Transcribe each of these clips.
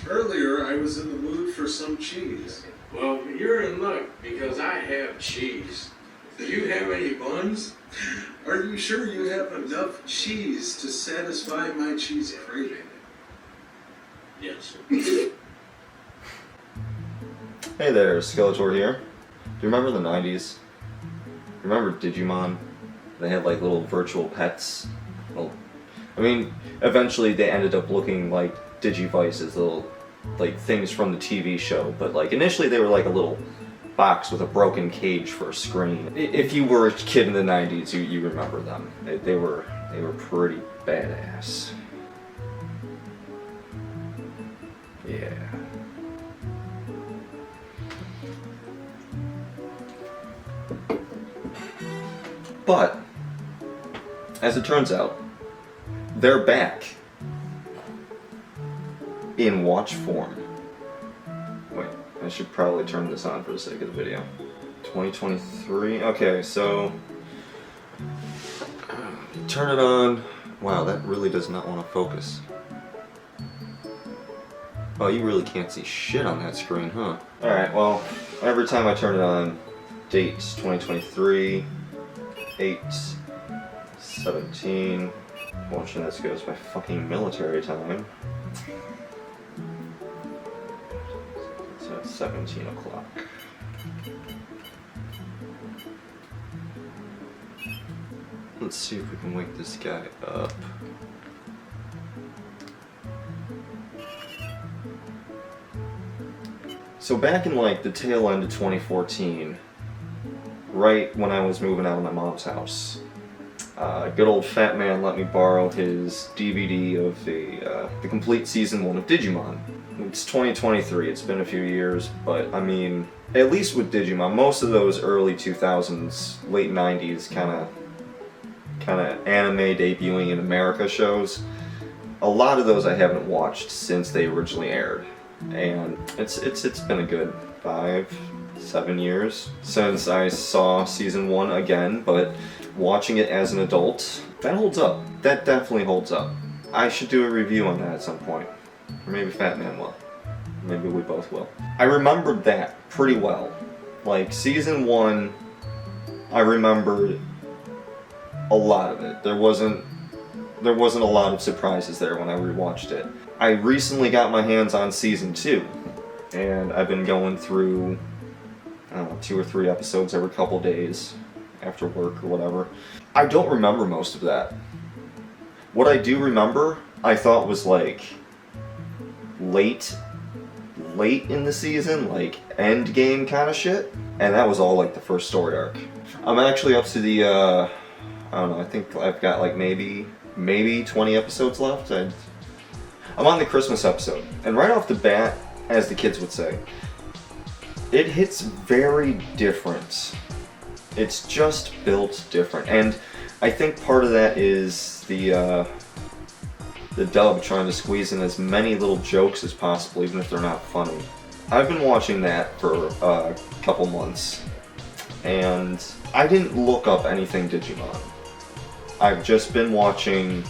Earlier, I was in the mood for some cheese. Well, you're in luck because I have cheese. Do you have any buns? Are you sure you have enough cheese to satisfy my cheese craving? Yes. Hey there, Skeletor here. Do you remember the 90s? Remember Digimon? They had like little virtual pets. Well, I mean, eventually they ended up looking like Digivices, little like things from the TV show, but like initially they were like a little box with a broken cage for a screen. If you were a kid in the 90s, you remember them. They were pretty badass. Yeah. But as it turns out, they're back in watch form. Wait, I should probably turn this on for the sake of the video. 2023. Okay, so turn it on. Wow, that really does not want to focus. Oh, you really can't see shit on that screen, huh? Alright, well, every time I turn it on, date 2023, 8/17. Watching this goes by fucking military time. So it's 17 o'clock. Let's see if we can wake this guy up. So back in like the tail end of 2014, right when I was moving out of my mom's house, good old fat man let me borrow his DVD of the complete season 1 of Digimon. It's 2023, it's been a few years, but I mean, at least with Digimon, most of those early 2000s, late 90s kind of anime debuting in America shows, a lot of those I haven't watched since they originally aired. And it's been a good 5-7 years since I saw season 1 again, but watching it as an adult, that holds up. That definitely holds up. I should do a review on that at some point. Or maybe Fat Man will. Maybe we both will. I remembered that pretty well. Like, season 1, I remembered a lot of it. There wasn't a lot of surprises there when I rewatched it. I recently got my hands on season 2, and I've been going through, I don't know, 2 or 3 episodes every couple days after work or whatever. I don't remember most of that. What I do remember, I thought was like late in the season, like end game kind of shit, and that was all like the first story arc. I'm actually up to the, I don't know, I think I've got like maybe 20 episodes left. I'm on the Christmas episode, and right off the bat, as the kids would say, it hits very different. It's just built different, and I think part of that is the dub trying to squeeze in as many little jokes as possible, even if they're not funny. I've been watching that for a couple months, and I didn't look up anything Digimon. I've just been watching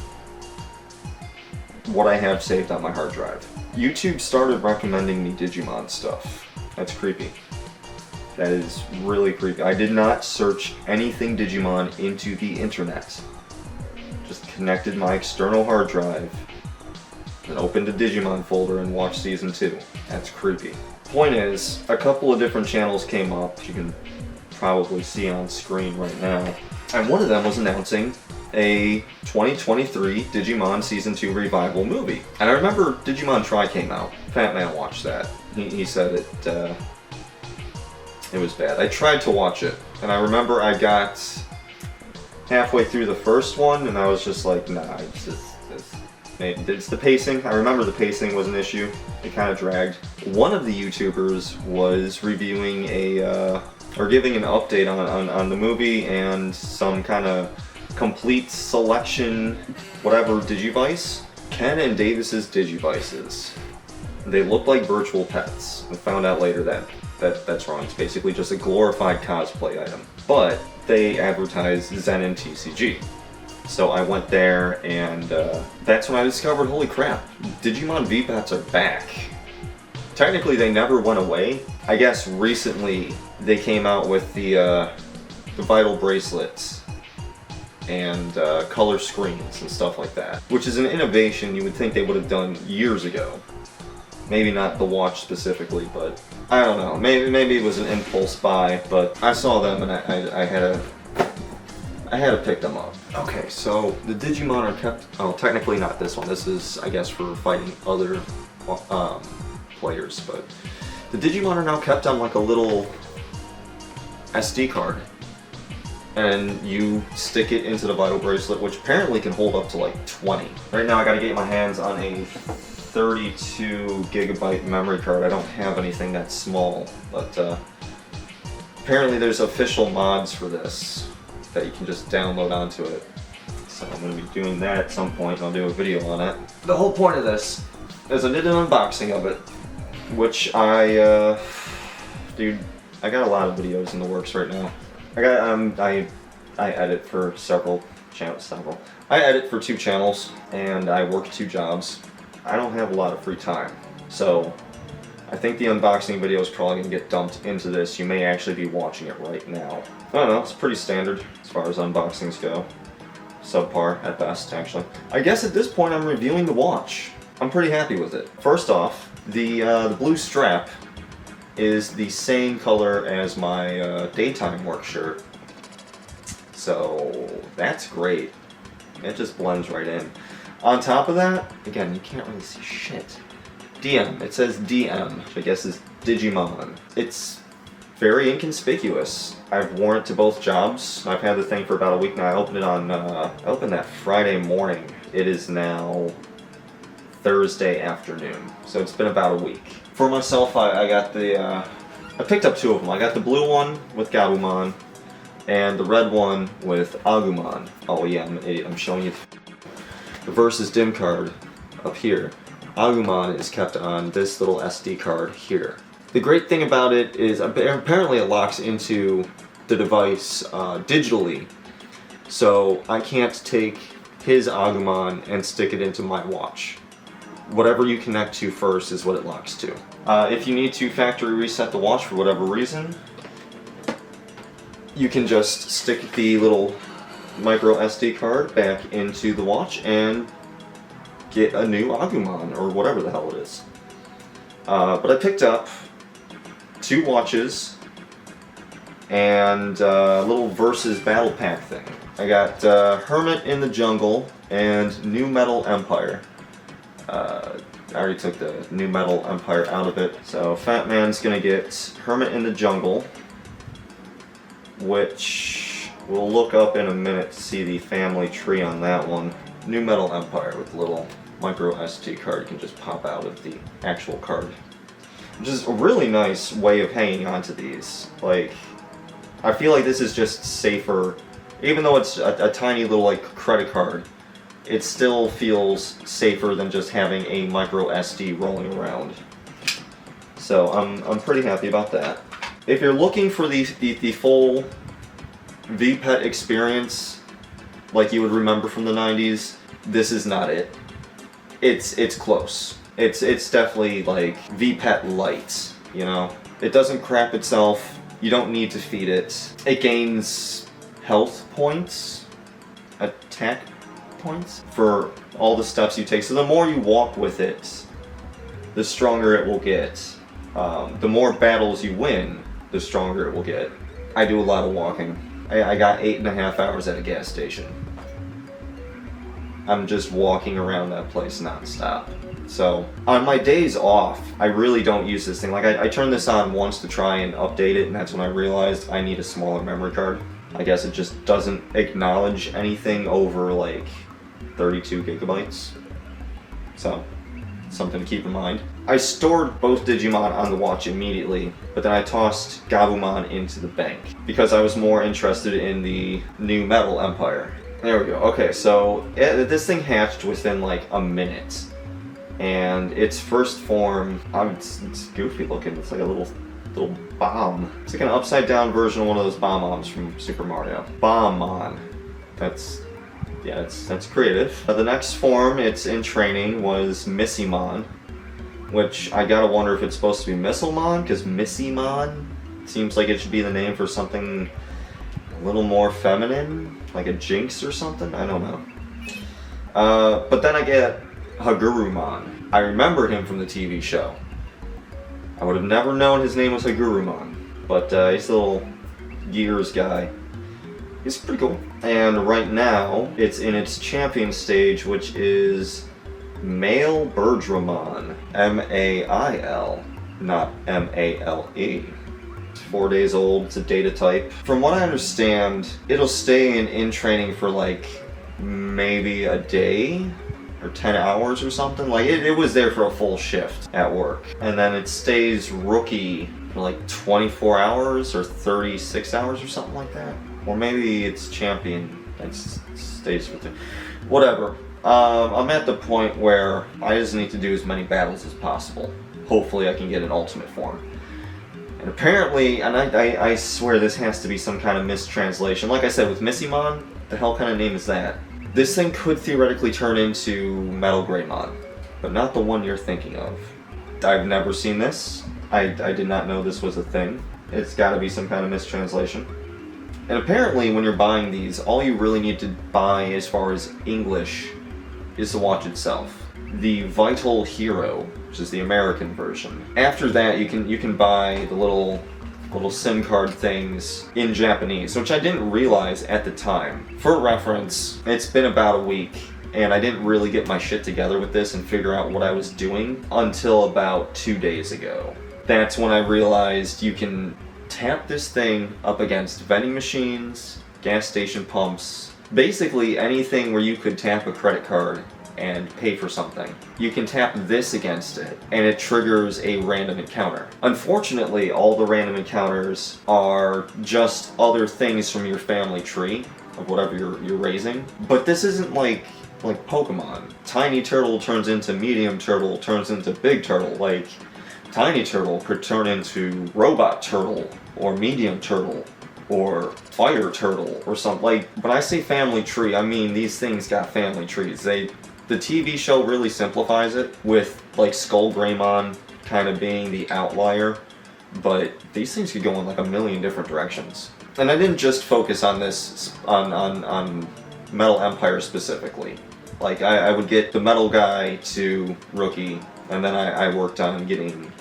what I have saved on my hard drive. YouTube started recommending me Digimon stuff. That's creepy. That is really creepy. I did not search anything Digimon into the internet. Just connected my external hard drive and opened a Digimon folder and watched season 2. That's creepy. Point is, a couple of different channels came up, you can probably see on screen right now, and one of them was announcing a 2023 Digimon Season 2 revival movie. And I remember Digimon Tri came out. Fat Man watched that. He said it was bad. I tried to watch it, and I remember I got halfway through the first one, and I was just like, nah, it's the pacing. I remember the pacing was an issue. It kind of dragged. One of the YouTubers was reviewing or giving an update on the movie and some kind of complete selection, whatever, Digivice. Ken and Davis's Digivices. They look like virtual pets. I found out later that's wrong. It's basically just a glorified cosplay item. But they advertise Zen and TCG. So I went there, and that's when I discovered, holy crap, Digimon Vpets are back. Technically, they never went away. I guess recently they came out with the Vital bracelets and color screens and stuff like that, which is an innovation you would think they would have done years ago. Maybe not the watch specifically, but I don't know. Maybe it was an impulse buy, but I saw them and I had to pick them up. Okay, so the Digimon are kept. Oh, technically not this one. This is, I guess, for fighting other players. But the Digimon are now kept on like a little SD card, and you stick it into the Vital bracelet, which apparently can hold up to like 20. Right now, I got to get my hands on a 32 gigabyte memory card. I don't have anything that small, but apparently there's official mods for this that you can just download onto it. So I'm going to be doing that at some point, and I'll do a video on it. The whole point of this is I did an unboxing of it, which dude, I got a lot of videos in the works right now. I edit for several channels. I edit for 2 channels, and I work 2 jobs. I don't have a lot of free time, so I think the unboxing video is probably going to get dumped into this. You may actually be watching it right now. I don't know, it's pretty standard as far as unboxings go. Subpar at best, actually. I guess at this point I'm reviewing the watch. I'm pretty happy with it. First off, the blue strap is the same color as my daytime work shirt. So that's great. It just blends right in. On top of that, again, you can't really see shit. DM, it says DM, which I guess is Digimon. It's very inconspicuous. I've worn it to both jobs. I've had the thing for about a week now. I opened it on, I opened that Friday morning. It is now Thursday afternoon, so it's been about a week. For myself, I got the, I picked up 2 of them. I got the blue one with Gabumon, and the red one with Agumon. Oh yeah, I'm showing you the Versus DIM card up here. Agumon is kept on this little SD card here. The great thing about it is apparently it locks into the device digitally, so I can't take his Agumon and stick it into my watch. Whatever you connect to first is what it locks to. If you need to factory reset the watch for whatever reason, you can just stick the little micro SD card back into the watch and get a new Agumon, or whatever the hell it is. But I picked up 2 watches and a little Versus Battle Pack thing. I got Hermit in the Jungle and New Metal Empire. I already took the New Metal Empire out of it, so Fat Man's gonna get Hermit in the Jungle, which we'll look up in a minute to see the family tree on that one. New Metal Empire with a little micro SD card you can just pop out of the actual card. Which is a really nice way of hanging onto these. Like, I feel like this is just safer. Even though it's a tiny little like credit card, it still feels safer than just having a micro SD rolling around. So I'm pretty happy about that. If you're looking for the full Vpet experience, like you would remember from the 90s, this is not it. It's close. It's definitely like Vpet light, you know? It doesn't crap itself. You don't need to feed it. It gains health points, attack points for all the steps you take. So the more you walk with it, the stronger it will get. The more battles you win, the stronger it will get. I do a lot of walking. I got 8.5 hours at a gas station. I'm just walking around that place non-stop. So on my days off, I really don't use this thing. Like I turned this on once to try and update it, and that's when I realized I need a smaller memory card. I guess it just doesn't acknowledge anything over like 32 gigabytes. So something to keep in mind. I stored both Digimon on the watch immediately, but then I tossed Gabumon into the bank because I was more interested in the New Metal Empire. There we go. Okay, so this thing hatched within like a minute, and its first form, it's goofy looking. It's like a little bomb. It's like an upside down version of one of those bomb-oms from Super Mario. Bombmon. That's Yeah, that's creative. The next form it's in training was Missimon, which I gotta wonder if it's supposed to be Missilmon, because Missimon seems like it should be the name for something a little more feminine, like a Jinx or something. I don't know. But then I get Hagurumon. I remember him from the TV show. I would have never known his name was Hagurumon, but he's a little gears guy. He's pretty cool. And right now, it's in its champion stage, which is Male Birdramon. M-A-I-L, not M-A-L-E. It's 4 days old, it's a data type. From what I understand, it'll stay in training for like maybe a day or 10 hours or something. Like it was there for a full shift at work. And then it stays rookie for like 24 hours or 36 hours or something like that. Or maybe it's champion and stays with it. Whatever. I'm at the point where I just need to do as many battles as possible. Hopefully I can get an ultimate form. And apparently, and I swear this has to be some kind of mistranslation. Like I said, with Missimon, the hell kind of name is that? This thing could theoretically turn into Metal Greymon, but not the one you're thinking of. I've never seen this. I did not know this was a thing. It's gotta be some kind of mistranslation. And apparently when you're buying these, all you really need to buy as far as English is the watch itself. The Vital Hero, which is the American version. After that you can buy the little SIM card things in Japanese, which I didn't realize at the time. For reference, it's been about a week and I didn't really get my shit together with this and figure out what I was doing until about 2 days ago. That's when I realized you can tap this thing up against vending machines, gas station pumps, basically anything where you could tap a credit card and pay for something. You can tap this against it and it triggers a random encounter. Unfortunately, all the random encounters are just other things from your family tree of whatever you're raising. But this isn't like Pokemon. Tiny turtle turns into medium turtle, turns into big turtle. Like tiny turtle could turn into robot turtle or medium turtle or fire turtle or something. Like when I say family tree, I mean these things got family trees. The TV show really simplifies it with like Skull Greymon kind of being the outlier, but these things could go in like a million different directions. And I didn't just focus on this on Metal Empire specifically. Like I would get the metal guy to rookie, and then I worked on getting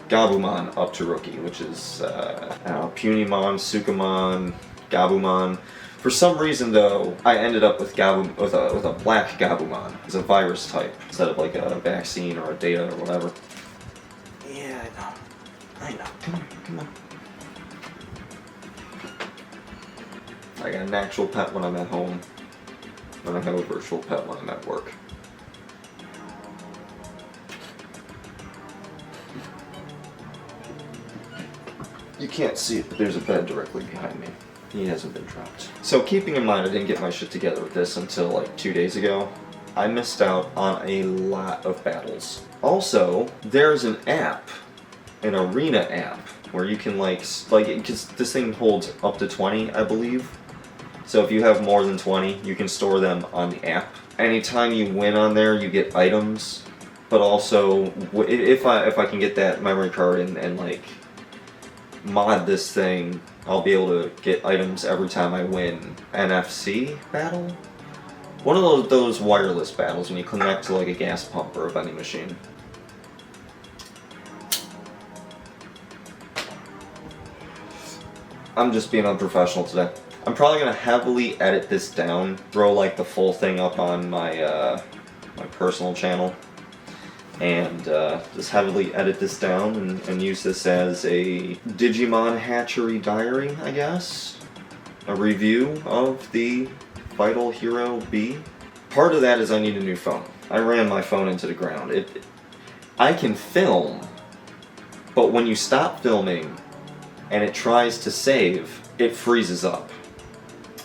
Gabumon up to rookie, which is Punimon, Sukamon, Gabumon. For some reason though, I ended up with a black Gabumon as a virus type instead of like a vaccine or a data or whatever. Yeah, I know. Come on. I got an actual pet when I'm at home, and I have a virtual pet when I'm at work. You can't see it, but there's a bed directly behind me. He hasn't been dropped. So keeping in mind I didn't get my shit together with this until like 2 days ago, I missed out on a lot of battles. Also, there's an app, an arena app, where you can because this thing holds up to 20, I believe. So if you have more than 20, you can store them on the app. Anytime you win on there, you get items, but also, if I can get that memory card and like, mod this thing, I'll be able to get items every time I win NFC battle? One of those wireless battles when you connect to like a gas pump or a vending machine. I'm just being unprofessional today. I'm probably gonna heavily edit this down, throw like the full thing up on my my personal channel, and just heavily edit this down and use this as a Digimon Hatchery Diary, I guess. A review of the Vital Hero B. Part of that is I need a new phone. I ran my phone into the ground. I can film, but when you stop filming and it tries to save, it freezes up.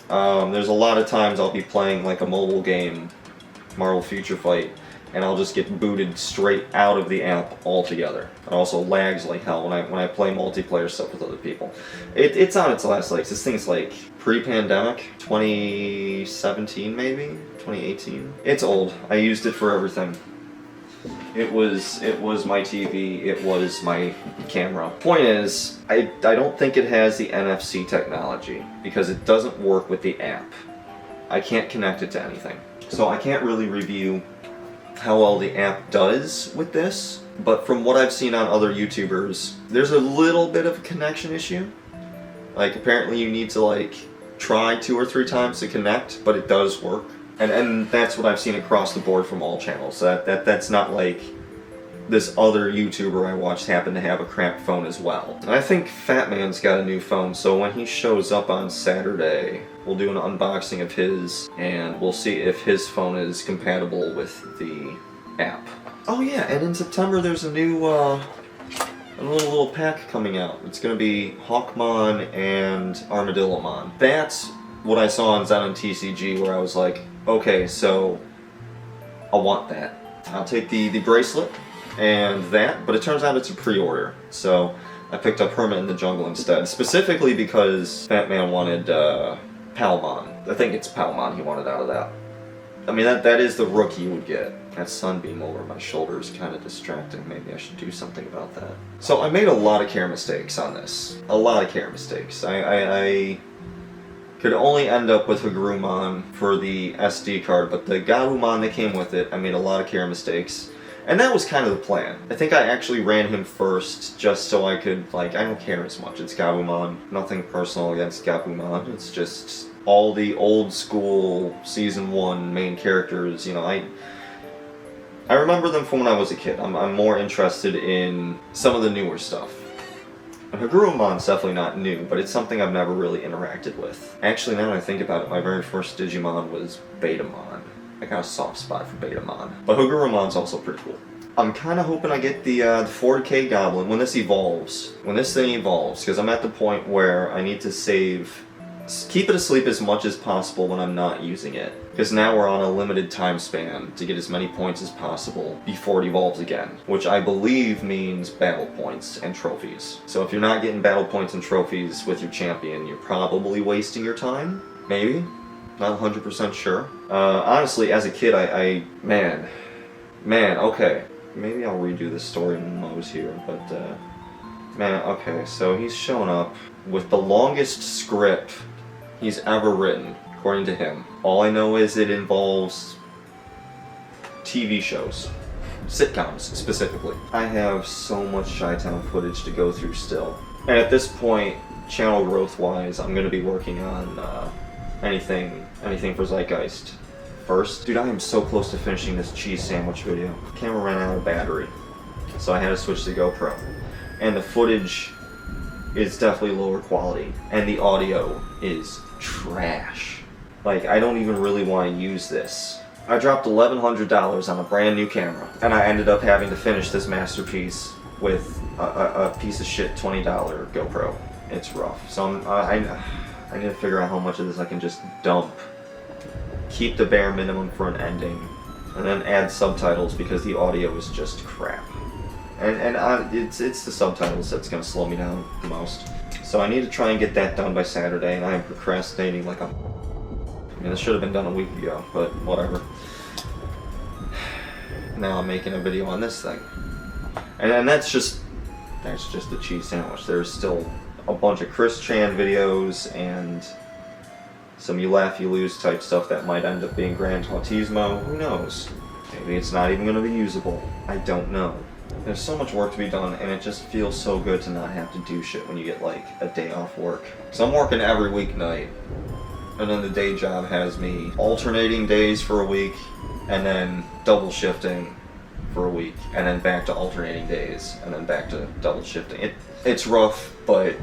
There's a lot of times I'll be playing like a mobile game, Marvel Future Fight, and I'll just get booted straight out of the app altogether. It also lags like hell when I play multiplayer stuff with other people. It's on its last legs. This thing's like pre-pandemic, 2017 maybe, 2018. It's old. I used it for everything. It was my TV, it was my camera. Point is, I don't think it has the NFC technology because it doesn't work with the app. I can't connect it to anything. So I can't really review how well the app does with this, but from what I've seen on other YouTubers, there's a little bit of a connection issue. Like apparently you need to like try 2 or 3 times to connect, but it does work. And that's what I've seen across the board from all channels. That's not like this other YouTuber I watched happened to have a crap phone as well. And I think Fat Man's got a new phone, so when he shows up on Saturday, we'll do an unboxing of his, and we'll see if his phone is compatible with the app. Oh yeah, and in September there's a new little pack coming out. It's gonna be Hawkmon and Armadillomon. That's what I saw on ZeitgeistOG where I was like, okay, so I want that. I'll take the bracelet and that, but it turns out it's a pre-order. So I picked up Hermit in the Jungle instead, specifically because Fat Man wanted Palmon. I think it's Palmon he wanted out of that. I mean, that is the rookie you would get. That sunbeam over my shoulder is kind of distracting. Maybe I should do something about that. So I made a lot of care mistakes on this. A lot of care mistakes. I could only end up with Hagurumon for the SD card, but the Gabumon that came with it, I made a lot of care mistakes. And that was kind of the plan. I think I actually ran him first just so I could, like, I don't care as much. It's Gabumon. Nothing personal against Gabumon. It's just all the old school Season 1 main characters, you know, I remember them from when I was a kid. I'm more interested in some of the newer stuff. And Hagurumon's definitely not new, but it's something I've never really interacted with. Actually, now that I think about it, my very first Digimon was Betamon. I got a soft spot for Betamon. But Hagurumon's also pretty cool. I'm kind of hoping I get the 4K Goblin when this evolves. When this thing evolves, because I'm at the point where I need to keep it asleep as much as possible when I'm not using it. Because now we're on a limited time span to get as many points as possible before it evolves again. Which I believe means battle points and trophies. So if you're not getting battle points and trophies with your champion, you're probably wasting your time? Maybe? Not 100% sure. Honestly, as a kid, man, okay. Maybe I'll redo the story in Moe's here, but, man, okay, so he's shown up with the longest script he's ever written, according to him. All I know is it involves TV shows. Sitcoms, specifically. I have so much Chi-Town footage to go through still. And at this point, channel growth-wise, I'm gonna be working on, anything for Zeitgeist first. Dude, I am so close to finishing this cheese sandwich video. Camera ran out of battery, so I had to switch to GoPro. And the footage is definitely lower quality, and the audio is trash. Like, I don't even really want to use this. I dropped $1,100 on a brand new camera, and I ended up having to finish this masterpiece with a piece of shit $20 GoPro. It's rough. So I need to figure out how much of this I can just dump, keep the bare minimum for an ending, and then add subtitles because the audio is just crap. And it's the subtitles that's going to slow me down the most. So I need to try and get that done by Saturday, and I am procrastinating like I mean, this should have been done a week ago, but whatever. Now I'm making a video on this thing. And that's just the cheese sandwich. There's still a bunch of Chris Chan videos and some you laugh you lose type stuff that might end up being Gran Turismo. Who knows? Maybe it's not even going to be usable. I don't know. There's so much work to be done, and it just feels so good to not have to do shit when you get like a day off work. So I'm working every weeknight, and then the day job has me alternating days for a week, and then double shifting for a week, and then back to alternating days, and then back to double shifting. It's rough, but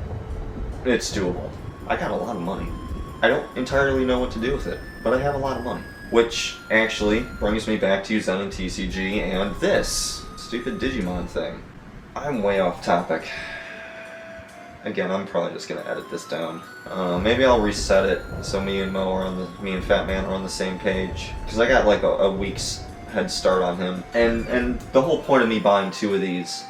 it's doable. I got a lot of money. I don't entirely know what to do with it, but I have a lot of money. Which actually brings me back to ZeitgeistOG and this stupid Digimon thing. I'm way off topic. Again, I'm probably just gonna edit this down. Maybe I'll reset it so me and Fat Man are on the same page. Because I got like a week's head start on him. And the whole point of me buying 2 of these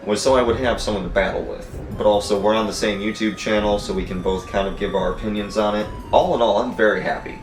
was so I would have someone to battle with. But also, we're on the same YouTube channel, so we can both kind of give our opinions on it. All in all, I'm very happy.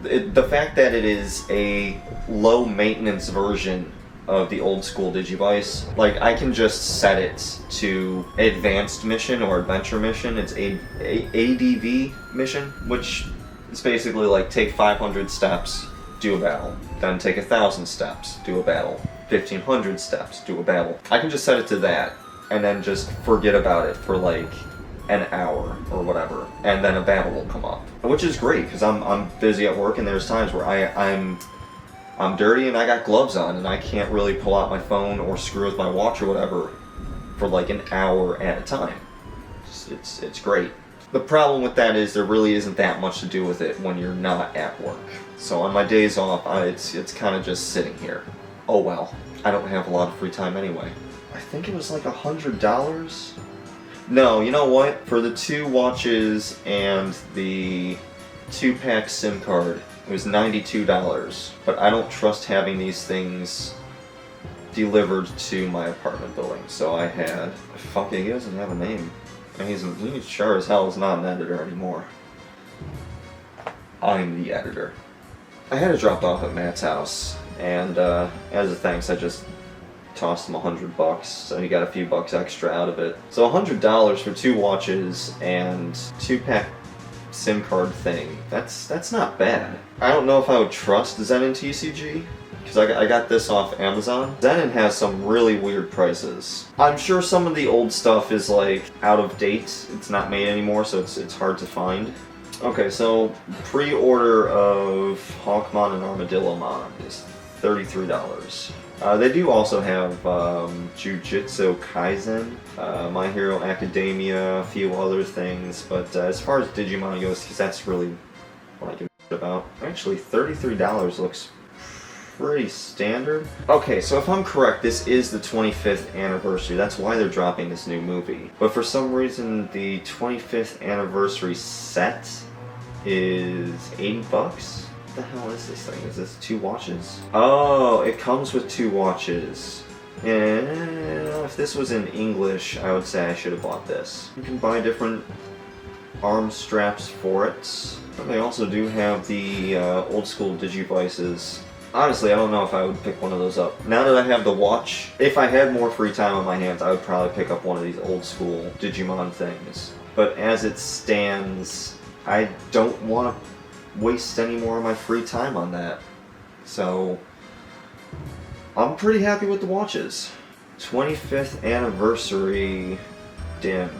The fact that it is a low-maintenance version of the old school Digivice, like, I can just set it to advanced mission or adventure mission. It's a ADV mission, which is basically like take 500 steps, do a battle, then take 1,000 steps, do a battle, 1,500 steps, do a battle. I can just set it to that, and then just forget about it for like an hour or whatever, and then a battle will come up, which is great because I'm busy at work, and there's times where I'm dirty and I got gloves on and I can't really pull out my phone or screw with my watch or whatever for like an hour at a time. It's great. The problem with that is there really isn't that much to do with it when you're not at work. So on my days off, it's kind of just sitting here. Oh well, I don't have a lot of free time anyway. I think it was like $100? No, you know what? For the 2 watches and the 2-pack SIM card, it was $92. But I don't trust having these things delivered to my apartment building. So I had... Fuck it, he doesn't have a name. And he sure as hell is not an editor anymore. I'm the editor. I had it dropped off at Matt's house, and as a thanks, I just tossed him $100, so he got a few bucks extra out of it. So $100 for 2 watches and 2-pack SIM card thing. That's not bad. I don't know if I would trust Zenin TCG, because I got this off Amazon. Zenin has some really weird prices. I'm sure some of the old stuff is like out of date. It's not made anymore, so it's hard to find. Okay, so pre-order of Hawkmon and Armadillomon is $33. They do also have Jujutsu Kaisen, My Hero Academia, a few other things, but as far as Digimon goes, because that's really what I give a shit about. Actually, $33 looks pretty standard. Okay, so if I'm correct, this is the 25th anniversary. That's why they're dropping this new movie. But for some reason, the 25th anniversary set is $80. What the hell is this thing? Is this 2 watches? Oh, it comes with 2 watches. And if this was in English, I would say I should have bought this. You can buy different arm straps for it. And they also do have the old school Digivices. Honestly, I don't know if I would pick one of those up. Now that I have the watch, if I had more free time on my hands, I would probably pick up one of these old school Digimon things. But as it stands, I don't want to waste any more of my free time on that. So, I'm pretty happy with the watches. 25th anniversary dim.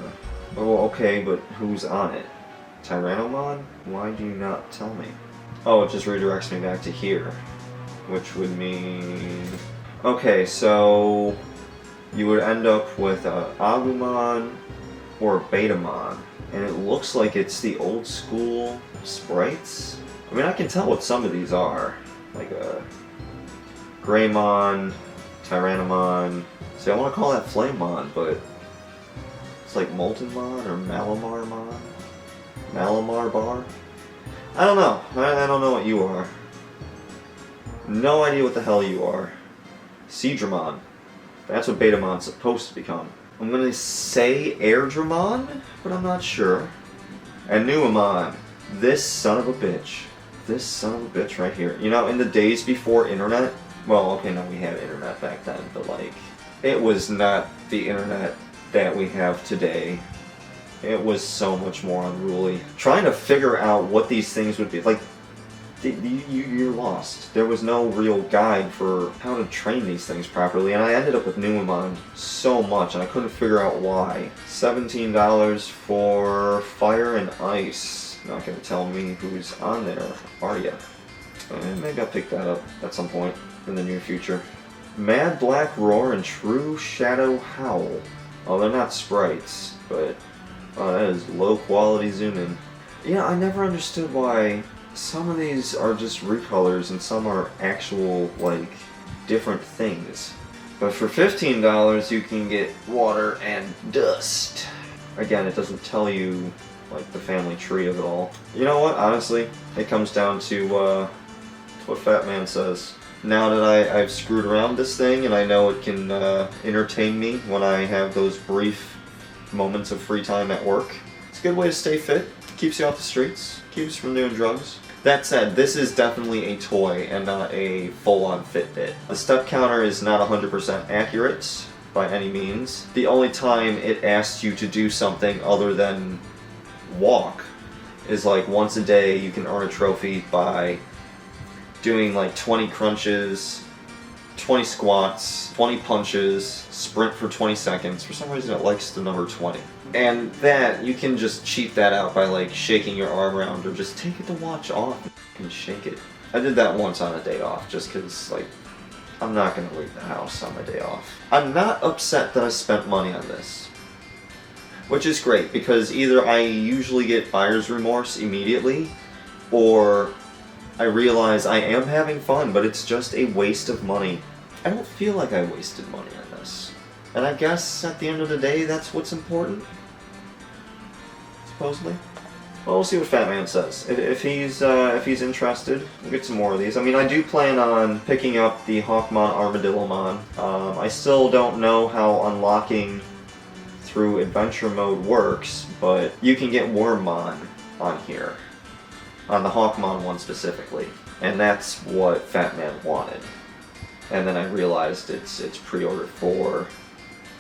Oh, okay, but who's on it? Tyrannomon? Why do you not tell me? Oh, it just redirects me back to here. Which would mean... Okay, so... you would end up with Agumon or Betamon. And it looks like it's the old school sprites. I mean, I can tell what some of these are. Like Greymon, Tyrannomon. See, I want to call that Flamemon, but it's like Moltenmon or Malamarmon? Malamar Bar? I don't know. I don't know what you are. No idea what the hell you are. Seadramon. That's what Betamon's supposed to become. I'm gonna say Airdramon, but I'm not sure. And Nuamon. This son of a bitch. This son of a bitch right here. You know, in the days before internet, well, okay, no, we had internet back then, but like, it was not the internet that we have today. It was so much more unruly. Trying to figure out what these things would be, like, you're lost. There was no real guide for how to train these things properly, and I ended up with Nuamon so much, and I couldn't figure out why. $17 for Fire and Ice. Not gonna tell me who's on there, are ya? Maybe I'll pick that up at some point in the near future. Mad Black Roar and True Shadow Howl. Oh, they're not sprites, but that is low quality zoom in. Yeah, I never understood why some of these are just recolors and some are actual, like, different things. But for $15, you can get Water and Dust. Again, it doesn't tell you, like, the family tree of it all. You know what? Honestly, it comes down to what Fat Man says. now that I've screwed around this thing and I know it can entertain me when I have those brief moments of free time at work. It's a good way to stay fit, keeps you off the streets, keeps you from doing drugs. That said, this is definitely a toy and not a full-on Fitbit. The step counter is not 100% accurate by any means. The only time it asks you to do something other than walk is like once a day you can earn a trophy by doing like 20 crunches, 20 squats, 20 punches, sprint for 20 seconds. For some reason it likes the number 20. And that, you can just cheat that out by like shaking your arm around or just take the watch off and shake it. I did that once on a day off just cause like, I'm not gonna leave the house on my day off. I'm not upset that I spent money on this. Which is great because either I usually get buyer's remorse immediately or I realize I am having fun, but it's just a waste of money. I don't feel like I wasted money on this. And I guess at the end of the day, that's what's important. Supposedly. Well, we'll see what Fat Man says. If he's interested, we'll get some more of these. I mean, I do plan on picking up the Hawkmon Armadillomon. I still don't know how unlocking through adventure mode works, but you can get Wormmon on here. On the Hawkmon one specifically, and that's what Fat Man wanted. And then I realized it's pre-ordered for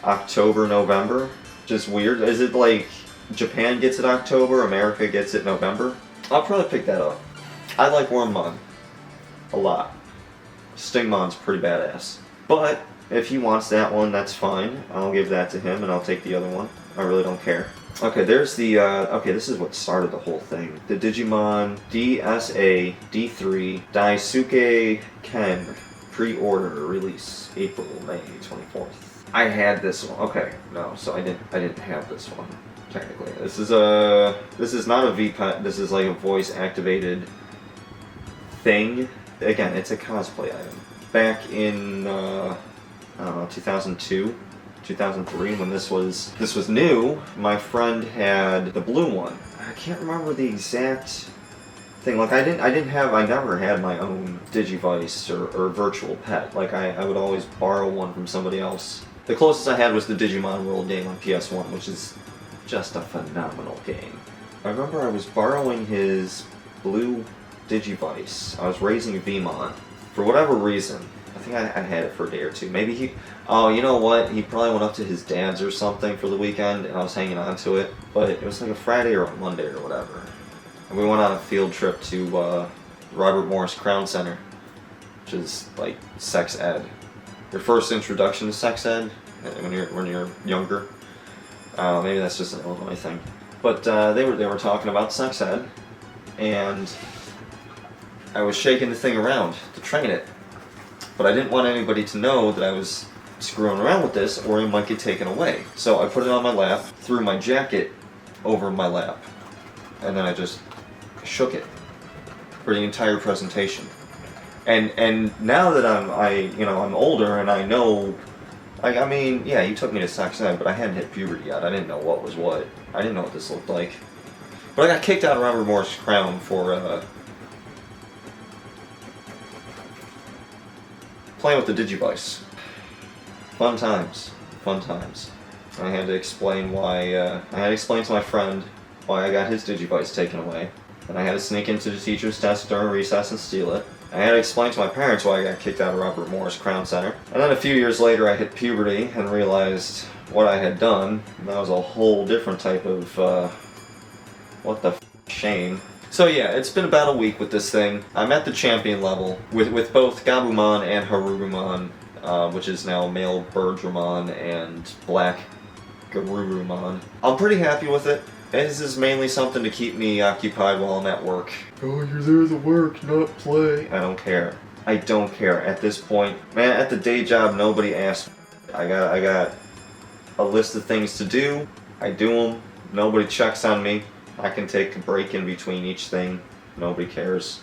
October, November. Just weird. Is it like Japan gets it October, America gets it November? I'll probably pick that up. I like Wormmon a lot. Stingmon's pretty badass. But if he wants that one, that's fine. I'll give that to him and I'll take the other one. I really don't care. Okay, there's the, okay, this is what started the whole thing. The Digimon DSA D3 Daisuke Ken pre-order release April, May 24th. I had this one. Okay, no, so I didn't have this one technically. This is not a Vpet. This is like a voice activated thing. Again, it's a cosplay item. Back in I don't know, 2002. 2003 when this was new, my friend had the blue one. I can't remember the exact thing. Like I never had my own Digivice or virtual pet. Like I would always borrow one from somebody else. The closest I had was the Digimon World game on PS1, which is just a phenomenal game. I remember I was borrowing his blue Digivice. I was raising Vmon. For whatever reason, I think I had it for a day or two. Maybe he... Oh, you know what? He probably went up to his dad's or something for the weekend, and I was hanging on to it. But it was like a Friday or a Monday or whatever. And we went on a field trip to Robert Morris Crown Center, which is like sex ed. Your first introduction to sex ed when you're younger. Maybe that's just an Illinois thing. But they were talking about sex ed, and I was shaking the thing around to train it. But I didn't want anybody to know that I was screwing around with this or it might get taken away. So I put it on my lap, threw my jacket over my lap, and then I just shook it for the entire presentation. And now that I'm older and I know, I mean, yeah, you took me to sex ed, but I hadn't hit puberty yet. I didn't know what was what. I didn't know what this looked like. But I got kicked out of Robert Morris Crown for playing with the Digivice. Fun times. Fun times. I had to explain why, I had to explain to my friend why I got his Digivice taken away. And I had to sneak into the teacher's desk during recess and steal it. I had to explain to my parents why I got kicked out of Robert Morris Crown Center. And then a few years later I hit puberty and realized what I had done. And that was a whole different type of, what the shame. So yeah, it's been about a week with this thing. I'm at the champion level with both Gabumon and Harurumon, which is now male Birdramon and black Garurumon. I'm pretty happy with it. This is mainly something to keep me occupied while I'm at work. Oh, you're there to work, not play. I don't care. I don't care. At this point, man, at the day job, nobody asks. I got a list of things to do. I do them. Nobody checks on me. I can take a break in between each thing. Nobody cares.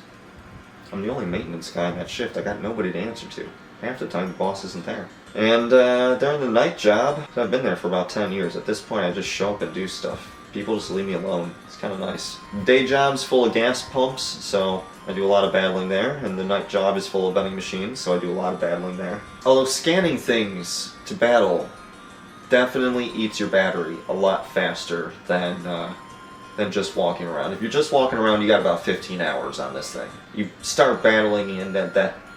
I'm the only maintenance guy in that shift. I got nobody to answer to. Half the time the boss isn't there. And during the night job, I've been there for about 10 years. At this point I just show up and do stuff. people just leave me alone. It's kind of nice. Day job's full of gas pumps, so I do a lot of battling there, and the night job is full of vending machines, so I do a lot of battling there. Although scanning things to battle definitely eats your battery a lot faster than just walking around. If you're just walking around, you got about 15 hours on this thing. You start battling, and that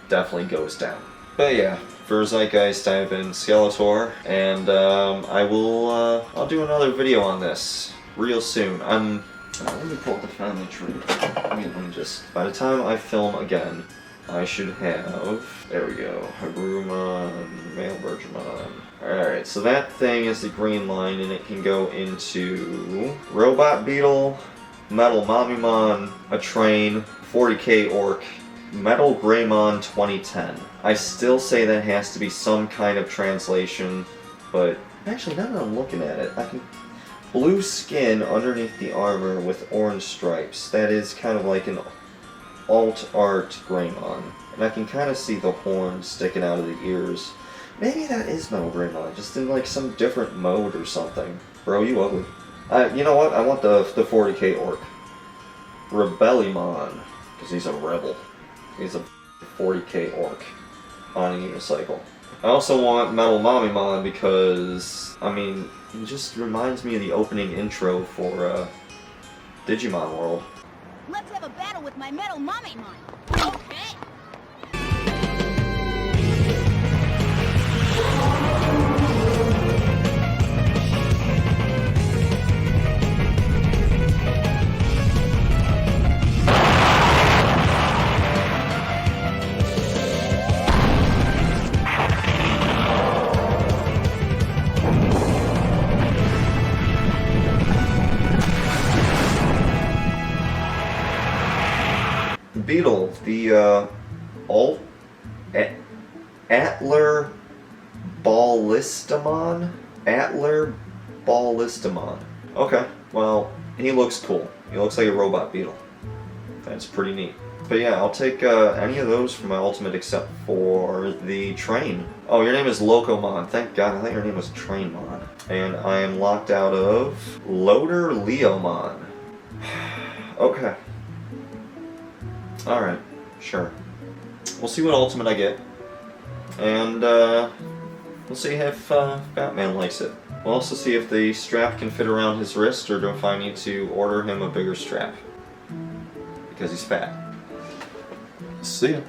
definitely goes down. But yeah, for Zeitgeist, I've been Skeletor, and I'll do another video on this real soon. Let me pull up the family tree. Let me just, by the time I film again, I should have, there we go, Agrumon, male Virgimon. Alright, so that thing is the green line, and it can go into Robot Beetle, Metal Mamimon, a Train, 40k Orc, Metal Greymon 2010. I still say that has to be some kind of translation, but actually now that I'm looking at it, I can... Blue skin underneath the armor with orange stripes. That is kind of like an alt art Greymon. And I can kind of see the horns sticking out of the ears. Maybe that is Metal Greymon, just in like some different mode or something. Bro, you ugly. You know what? I want the 40k Orc. Rebellymon, because he's a rebel. He's a 40k Orc on a unicycle. I also want Metal Mamimon because, I mean, it just reminds me of the opening intro for Digimon World. Let's have a battle with my Metal Mamimon. Okay. Beetle, the Atler Ballistamon? Atler Ballistamon. Okay, well, he looks cool. He looks like a robot beetle. That's pretty neat. But yeah, I'll take any of those for my ultimate except for the train. Oh, your name is Locomon. Thank God, I thought your name was Trainmon. And I am locked out of Loader Leomon. Okay. Alright, sure. We'll see what ultimate I get. And we'll see if Batman likes it. We'll also see if the strap can fit around his wrist, or if I need to order him a bigger strap. Because he's fat. See ya.